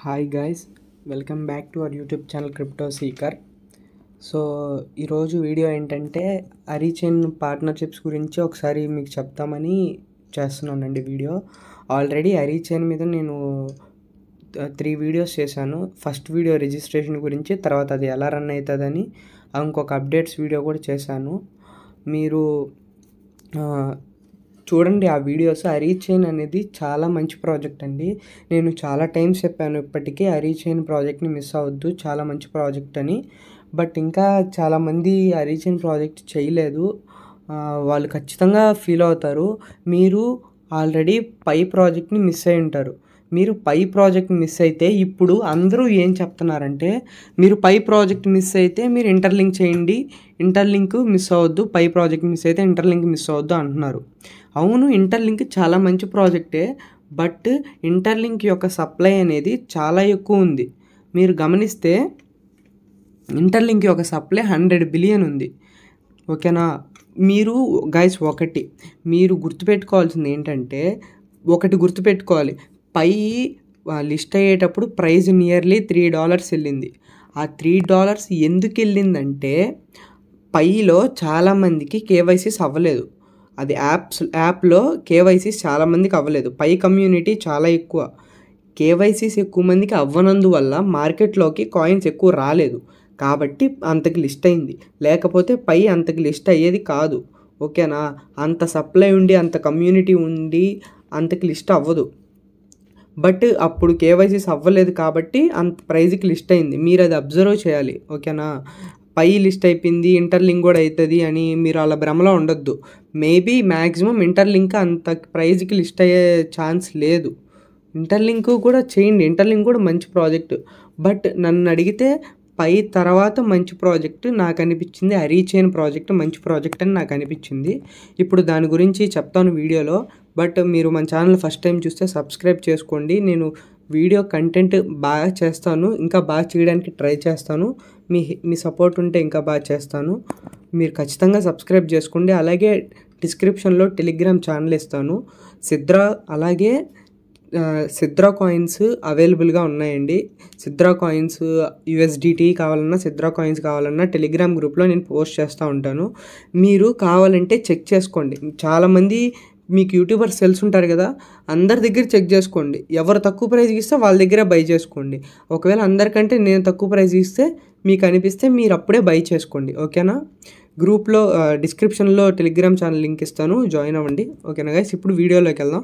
Hi guys, welcome back to our YouTube channel crypto seeker. So ఈరోజు video ఏంటంటే అరీచైన్ partnerships గురించి ఒకసారి మీకు చెప్తామని చేస్తున్నానండి వీడియో. ఆల్రెడీ అరీచైన్ మీద నేను 3 వీడియోస్ చేశాను. ఫస్ట్ వీడియో రిజిస్ట్రేషన్ గురించి, తర్వాత అది ఎలా రన్ అవుతుందని ఇంకొక అప్డేట్స్ వీడియో కూడా చేశాను. మీరు చూడండి ఆ వీడియోస్. అరీచైన్ అనేది చాలా మంచి ప్రాజెక్ట్ అండి. నేను చాలా టైమ్స్ చెప్పాను ఇప్పటికీ అరీచైన్ ప్రాజెక్ట్ని మిస్ అవ్వద్దు, చాలా మంచి ప్రాజెక్ట్ అని. బట్ ఇంకా చాలామంది అరీచైన్ ప్రాజెక్ట్ చేయలేదు. వాళ్ళు ఖచ్చితంగా ఫీల్ అవుతారు. మీరు ఆల్రెడీ పై ప్రాజెక్ట్ని మిస్ అయి ఉంటారు. మీరు పై ప్రాజెక్ట్ మిస్ అయితే ఇప్పుడు అందరూ ఏం చెప్తున్నారంటే, మీరు పై ప్రాజెక్ట్ మిస్ అయితే మీరు ఇంటర్లింక్ చేయండి, ఇంటర్లింక్ మిస్ అవ్వద్దు, పై ప్రాజెక్ట్ మిస్ అయితే ఇంటర్లింక్ మిస్ అవ్వద్దు అంటున్నారు. అవును, ఇంటర్లింక్ చాలా మంచి ప్రాజెక్టే. బట్ ఇంటర్లింక్ యొక్క సప్లై అనేది చాలా ఎక్కువ ఉంది. మీరు గమనిస్తే ఇంటర్లింక్ యొక్క సప్లై 100 బిలియన్ ఉంది. ఓకేనా? మీరు గైస్ మీరు గుర్తుపెట్టుకోవాల్సింది ఏంటంటే, గుర్తుపెట్టుకోవాలి, పై లిస్ట్ అయ్యేటప్పుడు ప్రైస్ నియర్లీ $3 వెళ్ళింది. ఆ $3 ఎందుకు వెళ్ళిందంటే, పైలో చాలామందికి కేవైసీస్ అవ్వలేదు. అది యాప్లో కేవైసీస్ చాలామందికి అవ్వలేదు. పై కమ్యూనిటీ చాలా ఎక్కువ. కేవైసీస్ ఎక్కువ మందికి అవ్వనందువల్ల మార్కెట్లోకి కాయిన్స్ ఎక్కువ రాలేదు, కాబట్టి అంతకి లిస్ట్ అయింది. లేకపోతే పై అంతకి లిస్ట్ అయ్యేది కాదు. ఓకేనా? అంత సప్లై ఉండి, అంత కమ్యూనిటీ ఉండి అంతకి లిస్ట్ అవ్వదు. బట్ అప్పుడు కేవైసీస్ అవ్వలేదు కాబట్టి అంత ప్రైజ్కి లిస్ట్ అయింది. మీరు అది అబ్జర్వ్ చేయాలి. ఓకేనా? పై లిస్ట్ అయిపోయింది, ఇంటర్లింక్ కూడా అవుతుంది అని మీరు అలా భ్రమలో ఉండొద్దు. మేబీ మ్యాక్సిమం ఇంటర్లింక్ అంత ప్రైజ్కి లిస్ట్ అయ్యే ఛాన్స్ లేదు. ఇంటర్లింక్ కూడా చేయండి, ఇంటర్లింక్ కూడా మంచి ప్రాజెక్టు. బట్ నన్ను అడిగితే పై తర్వాత మంచి ప్రాజెక్టు నాకు అనిపించింది అరీచైన్ ప్రాజెక్ట్ మంచి ప్రాజెక్ట్ అని నాకు అనిపించింది. ఇప్పుడు దాని గురించి చెప్తాను వీడియోలో. బట్ మీరు మన ఛానల్ ఫస్ట్ టైం చూస్తే సబ్స్క్రైబ్ చేసుకోండి. నేను వీడియో కంటెంట్ బాగా చేస్తాను, ఇంకా బాగా చేయడానికి ట్రై చేస్తాను. మీ సపోర్ట్ ఉంటే ఇంకా బాగా చేస్తాను. మీరు ఖచ్చితంగా సబ్స్క్రైబ్ చేసుకోండి. అలాగే డిస్క్రిప్షన్లో టెలిగ్రామ్ ఛానల్ ఇస్తాను. సిద్రా కాయిన్స్ అవైలబుల్గా ఉన్నాయండి. సిద్రా కాయిన్స్ USDT కావాలన్నా, సిద్రా కాయిన్స్ కావాలన్నా టెలిగ్రామ్ గ్రూప్లో నేను పోస్ట్ చేస్తూ ఉంటాను. మీరు కావాలంటే చెక్ చేసుకోండి. చాలామంది మీకు యూట్యూబర్స్ తెలుసుంటారు కదా, అందరి దగ్గర చెక్ చేసుకోండి. ఎవరు తక్కువ ప్రైస్కి ఇస్తే వాళ్ళ దగ్గర బై చేసుకోండి. ఒకవేళ అందరికంటే నేను తక్కువ ప్రైస్ ఇస్తే మీకు అనిపిస్తే మీరు అప్పుడే బై చేసుకోండి. ఓకేనా? గ్రూప్లో డిస్క్రిప్షన్లో టెలిగ్రామ్ ఛానల్ లింక్ ఇస్తాను, జాయిన్ అవ్వండి. ఓకేనా గైస్? ఇప్పుడు వీడియోలోకి వెళ్దాం.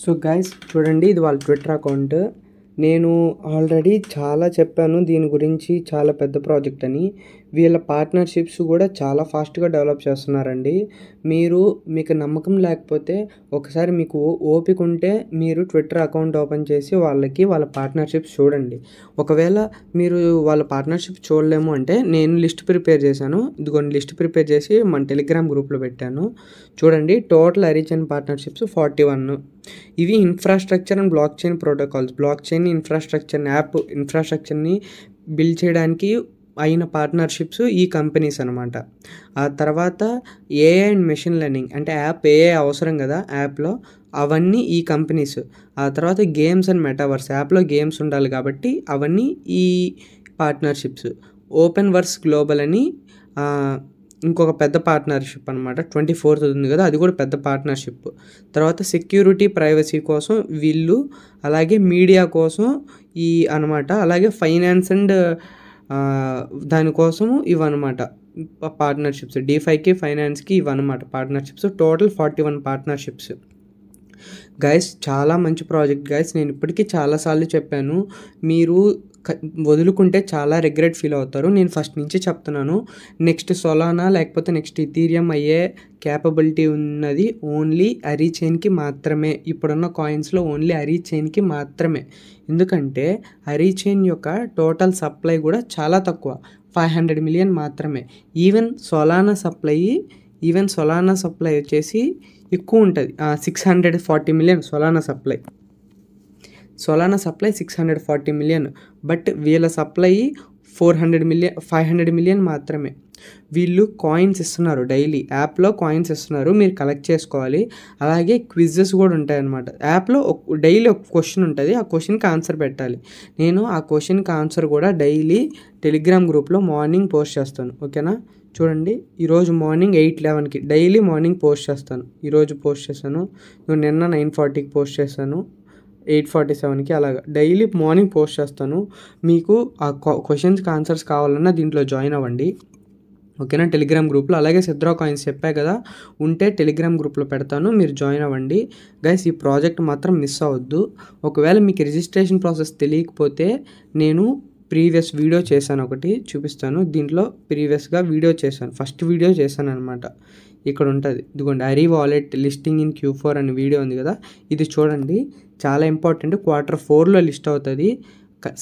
సో గైస్ చూడండి, ఇది వాళ్ళ ట్విట్టర్ అకౌంట్. నేను ఆల్రెడీ చాలా చెప్పాను దీని గురించి, చాలా పెద్ద ప్రాజెక్ట్ అని. వీళ్ళ పార్ట్నర్షిప్స్ కూడా చాలా ఫాస్ట్గా డెవలప్ చేస్తున్నారండి. మీకు నమ్మకం లేకపోతే ఒకసారి మీకు ఓపిక ఉంటే మీరు ట్విట్టర్ అకౌంట్ ఓపెన్ చేసి వాళ్ళ పార్ట్నర్షిప్స్ చూడండి. ఒకవేళ మీరు వాళ్ళ పార్ట్నర్షిప్ చూడలేము అంటే నేను లిస్ట్ ప్రిపేర్ చేశాను. ఇదిగోండి, లిస్ట్ ప్రిపేర్ చేసి మన టెలిగ్రామ్ గ్రూప్లో పెట్టాను. చూడండి, టోటల్ అరీచైన్ పార్ట్నర్షిప్స్ 41. ఇవి infrastructure and blockchain protocols. Blockchain app ఇన్ఫ్రాస్ట్రక్చర్ని బిల్డ్ చేయడానికి అయిన పార్ట్నర్షిప్స్ ఈ కంపెనీస్ అనమాట. ఆ తర్వాత AI అండ్ మెషిన్ లెర్నింగ్, అంటే AI అవసరం కదా యాప్లో, అవన్నీ ఈ కంపెనీస్. ఆ తర్వాత గేమ్స్ అండ్ మెటావర్స్, యాప్లో గేమ్స్ ఉండాలి కాబట్టి అవన్నీ ఈ పార్ట్నర్షిప్స్. ఓపెన్ వర్స్ గ్లోబల్ అని ఇంకొక పెద్ద పార్ట్నర్షిప్ అనమాట. 24th ఉంది కదా, అది కూడా పెద్ద పార్ట్నర్షిప్. తర్వాత సెక్యూరిటీ ప్రైవసీ కోసం వీళ్ళు, అలాగే మీడియా కోసం అనమాట. అలాగే ఫైనాన్స్ అండ్ దానికోసము ఇవన్నమాట పార్ట్నర్షిప్స్. DeFiకి, ఫైనాన్స్కి ఇవన్నమాట పార్ట్నర్షిప్స్. Total 41 partnerships. గైస్ చాలా మంచి ప్రాజెక్ట్ గైస్. నేను ఇప్పటికీ చాలాసార్లు చెప్పాను, మీరు వదులుకుంటే చాలా రిగ్రెట్ ఫీల్ అవుతారు. నేను ఫస్ట్ నుంచి చెప్తున్నాను, నెక్స్ట్ సొలానా లేకపోతే నెక్స్ట్ ఇథీరియం అయ్యే క్యాపబిలిటీ ఉన్నది ఓన్లీ అరీచైన్కి మాత్రమే. ఇప్పుడున్న కాయిన్స్లో ఓన్లీ అరీచైన్కి మాత్రమే. ఎందుకంటే అరీచైన్ యొక్క టోటల్ సప్లై కూడా చాలా తక్కువ, 500 మిలియన్ మాత్రమే. ఈవెన్ సొలానా సప్లై వచ్చేసి ఎక్కువ ఉంటుంది, 640 million Solana supply 640 million. But వీళ్ళ సప్లై 500 మిలియన్ మాత్రమే. వీళ్ళు కాయిన్స్ ఇస్తున్నారు, డైలీ యాప్లో కాయిన్స్ ఇస్తున్నారు, మీరు కలెక్ట్ చేసుకోవాలి. అలాగే క్విజెస్ కూడా ఉంటాయన్నమాట. యాప్లో డైలీ ఒక క్వశ్చన్ ఉంటుంది, ఆ క్వశ్చన్కి ఆన్సర్ పెట్టాలి. నేను ఆ క్వశ్చన్కి ఆన్సర్ కూడా డైలీ టెలిగ్రామ్ గ్రూప్లో మార్నింగ్ పోస్ట్ చేస్తాను. ఓకేనా, చూడండి ఈరోజు మార్నింగ్ 8:11కి డైలీ మార్నింగ్ పోస్ట్ చేస్తాను. ఈరోజు పోస్ట్ చేశాను, నిన్న 9:40కి పోస్ట్ చేశాను, 8:47కి అలాగా డైలీ మార్నింగ్ పోస్ట్ చేస్తాను. మీకు ఆ క్వశ్చన్స్కి ఆన్సర్స్ కావాలన్నా దీంట్లో జాయిన్ అవ్వండి. ఓకేనా, టెలిగ్రామ్ గ్రూప్లో. అలాగే సిద్రా కాయిన్స్ చెప్పా కదా, ఉంటే టెలిగ్రామ్ గ్రూప్లో పెడతాను, మీరు జాయిన్ అవ్వండి గైస్. ఈ ప్రాజెక్ట్ మాత్రం మిస్ అవ్వద్దు. ఒకవేళ మీకు రిజిస్ట్రేషన్ ప్రాసెస్ తెలియకపోతే నేను ప్రీవియస్ వీడియో చేశాను, ఒకటి చూపిస్తాను. దీంట్లో ప్రీవియస్గా వీడియో చేశాను, ఫస్ట్ వీడియో చేశాను అనమాట. ఇక్కడ ఉంటుంది, ఇదిగోండి, aari wallet listing in Q4 అనే వీడియో ఉంది కదా, ఇది చూడండి, చాలా ఇంపార్టెంట్. Q4లో లిస్ట్ అవుతుంది,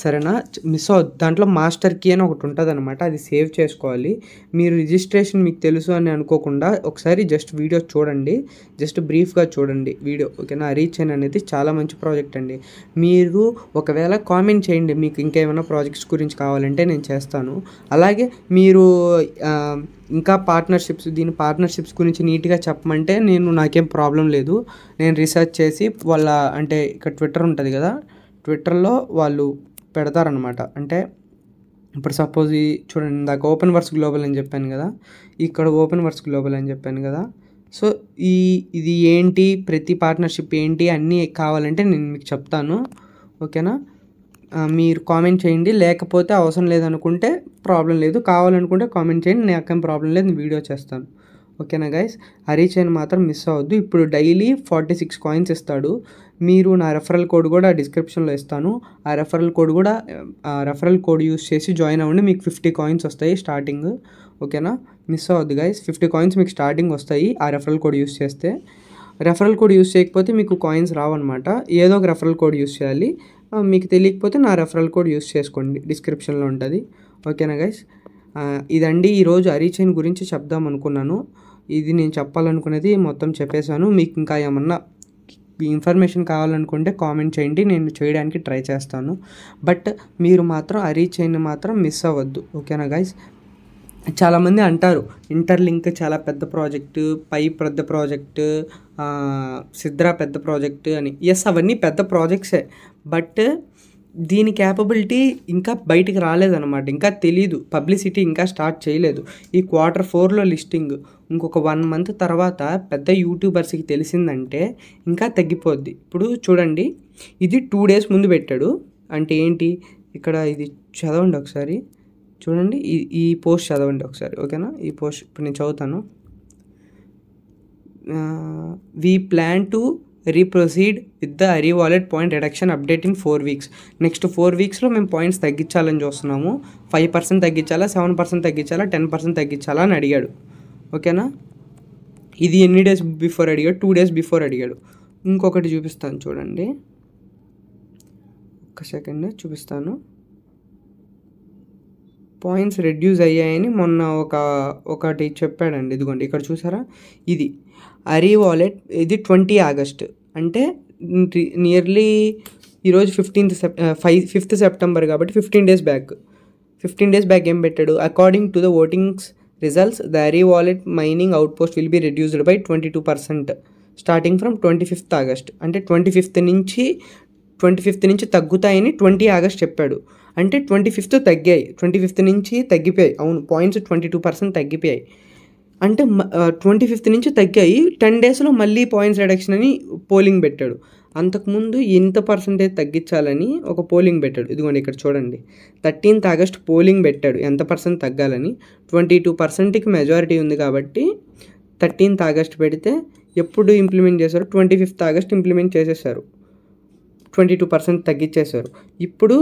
సరేనా, మిస్ అవుతుంది. దాంట్లో మాస్టర్ కీ అని ఒకటి ఉంటుంది అనమాట, అది సేవ్ చేసుకోవాలి. మీరు రిజిస్ట్రేషన్ మీకు తెలుసు అని అనుకోకుండా ఒకసారి జస్ట్ వీడియో చూడండి, జస్ట్ బ్రీఫ్గా చూడండి వీడియో. ఓకేనా, అరీచైన్ అనేది చాలా మంచి ప్రాజెక్ట్ అండి. మీరు ఒకవేళ కామెంట్ చేయండి, మీకు ఇంకేమైనా ప్రాజెక్ట్స్ గురించి కావాలంటే నేను చేస్తాను. అలాగే మీరు ఇంకా దీని పార్ట్నర్షిప్స్ గురించి నీట్గా చెప్పమంటే నాకేం ప్రాబ్లం లేదు, నేను రీసెర్చ్ చేసి వాళ్ళ, అంటే ఇక్కడ ట్విట్టర్ ఉంటుంది కదా, ట్విట్టర్లో వాళ్ళు పెడతారనమాట. అంటే ఇప్పుడు సపోజ్ చూడండి, ఇందాక ఓపెన్ వర్క్స్ గ్లోబల్ అని చెప్పాను కదా, ఇక్కడ ఓపెన్ వర్క్స్ గ్లోబల్ అని చెప్పాను కదా. సో ఇది ఏంటి, ప్రతి పార్ట్నర్షిప్ ఏంటి అన్నీ కావాలంటే నేను మీకు చెప్తాను. ఓకేనా, మీరు కామెంట్ చేయండి, లేకపోతే అవసరం లేదనుకుంటే ప్రాబ్లం లేదు, కావాలనుకుంటే కామెంట్ చేయండి, నాకేం ప్రాబ్లం లేదు, నేను వీడియో చేస్తాను. ఓకేనా గైస్, అరీచైన్ మాత్రం మిస్ అవ్వద్దు. ఇప్పుడు డైలీ 46 కాయిన్స్ ఇస్తాడు. మీరు నా రెఫరల్ కోడ్ కూడా డిస్క్రిప్షన్లో ఇస్తాను, ఆ రెఫరల్ కోడ్ యూస్ చేసి జాయిన్ అవ్వండి, మీకు 50 కాయిన్స్ వస్తాయి స్టార్టింగ్. ఓకేనా, మిస్ అవ్వద్దు గైస్, 50 కాయిన్స్ మీకు స్టార్టింగ్ వస్తాయి ఆ రెఫరల్ కోడ్ యూస్ చేస్తే. రెఫరల్ కోడ్ యూస్ చేయకపోతే మీకు కాయిన్స్ రావన్నమాట, ఏదో ఒక రెఫరల్ కోడ్ యూస్ చేయాలి. మీకు తెలియకపోతే నా రెఫరల్ కోడ్ యూస్ చేసుకోండి, డిస్క్రిప్షన్లో ఉంటుంది. ఓకేనా గైస్, ఇదండి ఈరోజు అరీచైన్ గురించి చెప్దాం అనుకున్నాను. ఇది నేను చెప్పాలనుకునేది మొత్తం చెప్పేశాను. మీకు ఇంకా ఏమన్నా ఇన్ఫర్మేషన్ కావాలనుకుంటే కామెంట్ చేయండి, నేను చేయడానికి ట్రై చేస్తాను. బట్ మీరు మాత్రం అరీచైన్ మాత్రం మిస్ అవ్వద్దు. ఓకేనా గైస్, చాలామంది అంటారు ఇంటర్లింక్ చాలా పెద్ద ప్రాజెక్టు, పై పెద్ద ప్రాజెక్టు, సిద్రా పెద్ద ప్రాజెక్టు అని. ఎస్, అవన్నీ పెద్ద ప్రాజెక్ట్సే, బట్ దీని క్యాపబిలిటీ ఇంకా బయటికి రాలేదన్నమాట, ఇంకా తెలీదు, పబ్లిసిటీ ఇంకా స్టార్ట్ చేయలేదు. ఈ Q4లో లిస్టింగ్ ఇంకొక 1 మంత్ తర్వాత పెద్ద యూట్యూబర్స్కి తెలిసిందంటే ఇంకా తగ్గిపోద్ది. ఇప్పుడు చూడండి, ఇది 2 days ముందు పెట్టాడు, అంటే ఏంటి, ఇక్కడ ఇది చదవండి ఒకసారి, చూడండి ఈ పోస్ట్ చదవండి ఒకసారి. ఓకేనా, ఈ పోస్ట్ ఇప్పుడు నేను చదువుతాను. We plan to reproceed with the Ari wallet point reduction update in 4 weeks. Next 4 weeksలో మేము పాయింట్స్ తగ్గించాలని చూస్తున్నాము. 5% తగ్గించాలా, 7% తగ్గించాలా, 10% తగ్గించాలా అని అడిగాడు. ఓకేనా, ఇది ఎన్ని డేస్ బిఫోర్ అడిగాడు, 2 days బిఫోర్ అడిగాడు. ఇంకొకటి చూపిస్తాను చూడండి, ఒక్క సెకండ్ చూపిస్తాను. పాయింట్స్ రెడ్యూస్ అయ్యాయని మొన్న ఒకటి చెప్పాడండి, ఇదిగోండి ఇక్కడ చూసారా, ఇది అరీ వాలెట్, ఇది 20 August, అంటే నియర్లీ ఈరోజు 5th September కాబట్టి 15 days బ్యాక్ ఏం పెట్టాడు, according to the votings results the Ari wallet mining outpost will be reduced by 22% starting from 25th August. అంటే 25th నుంచి తగ్గుతాయని 20 August చెప్పాడు. అంటే 25th తగ్గాయి, 25th నుంచి తగ్గిపోయాయి. అవును, పాయింట్స్ 22% తగ్గిపోయాయి. అంటే 25th నుంచి తగ్గాయి, 10 daysలో మళ్ళీ పాయింట్స్ రిడక్షన్ అని పోలింగ్ పెట్టాడు. అంతకుముందు ఎంత పర్సెంటేజ్ తగ్గించాలని ఒక పోలింగ్ పెట్టాడు. ఇదిగోండి ఇక్కడ చూడండి, 13th August పోలింగ్ పెట్టాడు ఎంత పర్సెంట్ తగ్గాలని. 22%కి మెజారిటీ ఉంది కాబట్టి 13th August పెడితే ఎప్పుడు ఇంప్లిమెంట్ చేశారు, 25th August ఇంప్లిమెంట్ చేసేసారు, 22% తగ్గించేశారు. ఇప్పుడు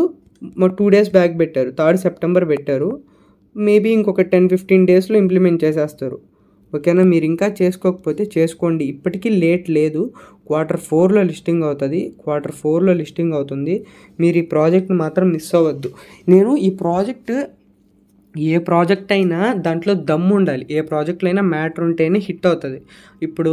2 days బ్యాక్ పెట్టారు, 3rd September పెట్టారు. మేబీ ఇంకొక 10-15 daysలో ఇంప్లిమెంట్ చేసేస్తారు. ఓకేనా, మీరు ఇంకా చేసుకోకపోతే చేసుకోండి, ఇప్పటికీ లేట్ లేదు. Q4లో లిస్టింగ్ అవుతుంది. మీరు ఈ ప్రాజెక్ట్ని మాత్రం మిస్ అవ్వద్దు. నేను ఈ ఏ ప్రాజెక్ట్ అయినా దాంట్లో దమ్ము ఉండాలి, ఏ ప్రాజెక్ట్లో అయినా మ్యాటర్ ఉంటేనే హిట్ అవుతుంది. ఇప్పుడు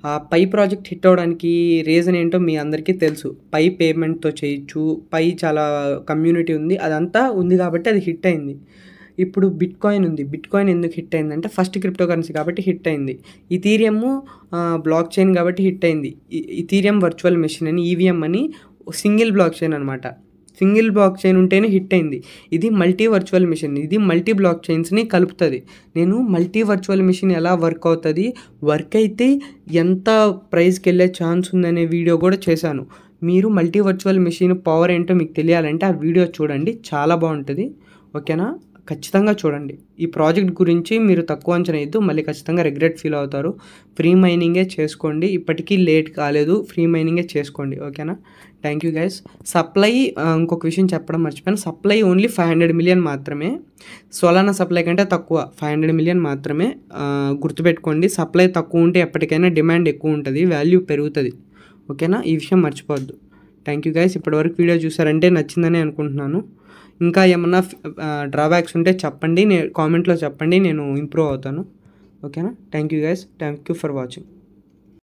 ఆ పై ప్రాజెక్ట్ హిట్ అవ్వడానికి రీజన్ ఏంటో మీ అందరికీ తెలుసు, పై పేమెంట్తో చేయొచ్చు, పై చాలా కమ్యూనిటీ ఉంది, అదంతా ఉంది కాబట్టి అది హిట్ అయింది. ఇప్పుడు బిట్‌కాయిన్ ఉంది. బిట్‌కాయిన్ ఎందుకు హిట్ అయిందంటే ఫస్ట్ క్రిప్టో కరెన్సీ కాబట్టి హిట్ అయింది. ఇథీరియం బ్లాక్ చైన్ కాబట్టి హిట్ అయింది. ఇథీరియం వర్చువల్ మెషిన్ అని ఈవీఎం అని సింగిల్ బ్లాక్ చైన్ అనమాట. సింగిల్ బ్లాక్ చైన్ ఉంటేనే హిట్ అయింది. ఇది మల్టీ వర్చువల్ మెషిన్. ఇది మల్టీ బ్లాక్ చైన్స్‌ని కలుపుతది. నేను మల్టీ వర్చువల్ మెషిన్ ఎలా వర్క్ అవుతది, వర్క్ అయితే ఎంత ప్రైస్‌కెళ్ళే ఛాన్స్ ఉందనే వీడియో కూడా చేశాను. మీరు మల్టీ వర్చువల్ మెషిన్ పవర్ ఏంటో మీకు తెలియాలంటే ఆ వీడియో చూడండి. చాలా బాగుంటుంది. ఓకేనా? ఖచ్చితంగా చూడండి. ఈ ప్రాజెక్ట్ గురించి మీరు తక్కువ అంచనా వేయద్దు. మళ్ళీ ఖచ్చితంగా రిగ్రెట్ ఫీల్ అవుతారు. ఫ్రీ మైనింగే చేసుకోండి. ఇప్పటికీ లేట్ కాలేదు. ఫ్రీ మైనింగే చేసుకోండి. ఓకేనా? Thank you guys. సప్లై ఇంకొక విషయం చెప్పడం మర్చిపోయాను. సప్లై ఓన్లీ 500 మిలియన్ మాత్రమే. సోలానా సప్లై కంటే తక్కువ 500 మిలియన్ మాత్రమే. గుర్తుపెట్టుకోండి. సప్లై తక్కువ ఉంటే ఎప్పటికైనా డిమాండ్ ఎక్కువ ఉంటుంది, వాల్యూ పెరుగుతుంది. ఓకేనా? ఈ విషయం మర్చిపోవద్దు. Thank you guys. ఇప్పటివరకు వీడియో చూసారంటే నచ్చిందని అనుకుంటున్నాను. ఇంకా ఏమన్నా డ్రాబ్యాక్స్ ఉంటే చెప్పండి, కామెంట్లో చెప్పండి, నేను ఇంప్రూవ్ అవుతాను. ఓకేనా? Thank you guys. Thank you for watching.